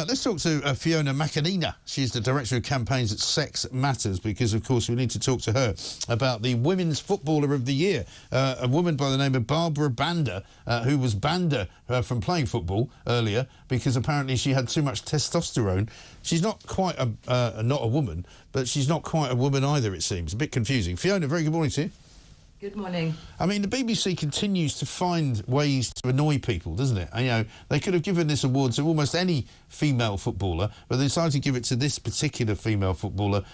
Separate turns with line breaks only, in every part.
Let's talk to Fiona McAnena. She's the Director of Campaigns at Sex Matters, because, of course, we need to talk to her about the Women's Footballer of the Year, a woman by the name of Barbra Banda, who was banned from playing football earlier because apparently she had too much testosterone. She's not quite not a woman, but she's not quite a woman either, it seems. A bit confusing. Fiona, very good morning to you.
Good morning.
I mean, the BBC continues to find ways to annoy people, doesn't it? And, you know, they could have given this award to almost any female footballer, but they decided to give it to this particular female footballer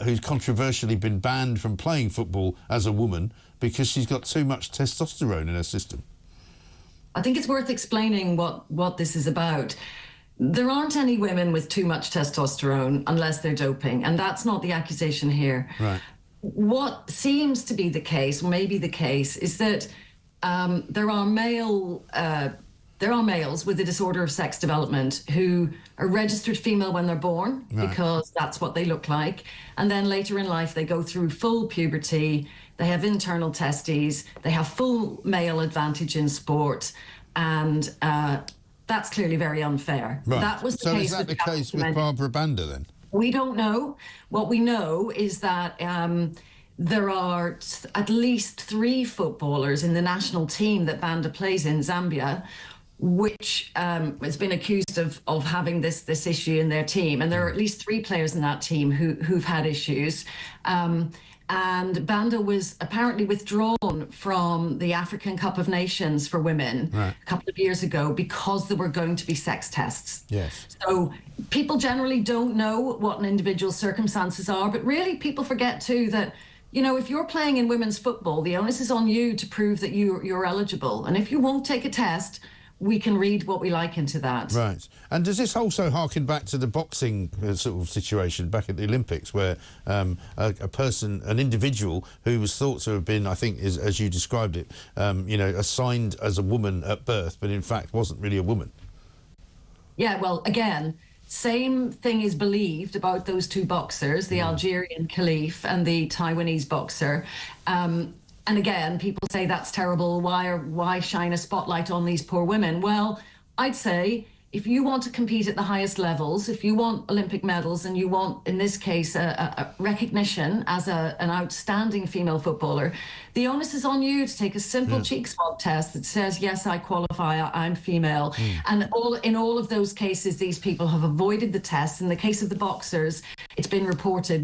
who's controversially been banned from playing football as a woman because she's got too much testosterone in her system.
I think it's worth explaining what this is about. There aren't any women with too much testosterone unless they're doping, and that's not the accusation here.
Right.
What seems to be the case, or maybe the case, is that there are males with a disorder of sex development who are registered female when they're born, right, because that's what they look like, and then later in life they go through full puberty, they have internal testes, they have full male advantage in sport, and that's clearly very unfair.
Right.
That was the
so
case.
Is that the case with Barbra Banda then?
We don't know. What we know is that there are at least 3 footballers in the national team that Banda plays in, Zambia, which has been accused of having this issue in their team. And there are at least 3 players in that team who've had issues. And Banda was apparently withdrawn from the African Cup of Nations for women a couple of years ago because there were going to be sex tests.
Yes.
So people generally don't know what an individual's circumstances are, but really people forget too that, you know, if you're playing in women's football, the onus is on you to prove that you're eligible. And if you won't take a test, we can read what we like into that. Right.
And does this also harken back to the boxing sort of situation back at the Olympics, where an individual who was thought to have been, I think, as you described it, you know, assigned as a woman at birth, but in fact wasn't really a woman?
Yeah, well, again, same thing is believed about those 2 boxers, the Algerian Khalif and the Taiwanese boxer. And again, people say that's terrible. Why shine a spotlight on these poor women? Well, I'd say if you want to compete at the highest levels, if you want Olympic medals and you want, in this case, a recognition as an outstanding female footballer, the onus is on you to take a simple cheek swab test that says, yes, I qualify, I'm female. And in all of those cases, these people have avoided the test. In the case of the boxers, it's been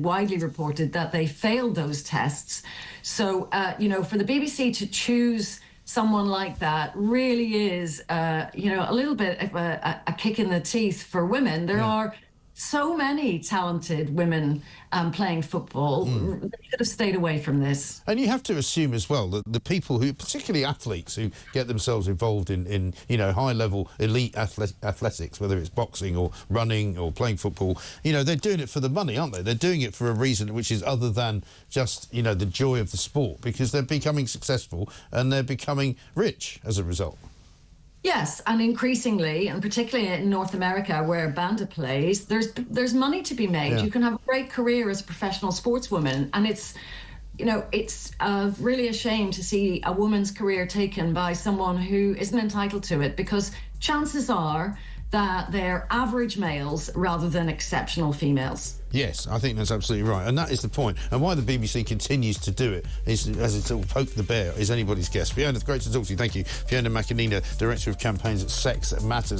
widely reported, that they failed those tests. So, you know, for the BBC to choose someone like that really is, you know, a little bit of a kick in the teeth for women. There are so many talented women playing football. They could have stayed away from this.
And you have to assume as well that the people who, particularly athletes who get themselves involved in you know, high-level elite athletics, whether it's boxing or running or playing football, you know, they're doing it for the money, aren't they? They're doing it for a reason which is other than just, you know, the joy of the sport, because they're becoming successful and they're becoming rich as a result.
Yes, and increasingly, and particularly in North America where Banda plays, there's money to be made. You can have a great career as a professional sportswoman, and it's, you know, it's really a shame to see a woman's career taken by someone who isn't entitled to it, because chances are that they're average males rather than exceptional females.
Yes, I think that's absolutely right, and that is the point. And why the BBC continues to do it is, as a sort of poke the bear, is anybody's guess. Fiona, it's great to talk to you. Thank you. Fiona McAnena, Director of Campaigns at Sex Matters.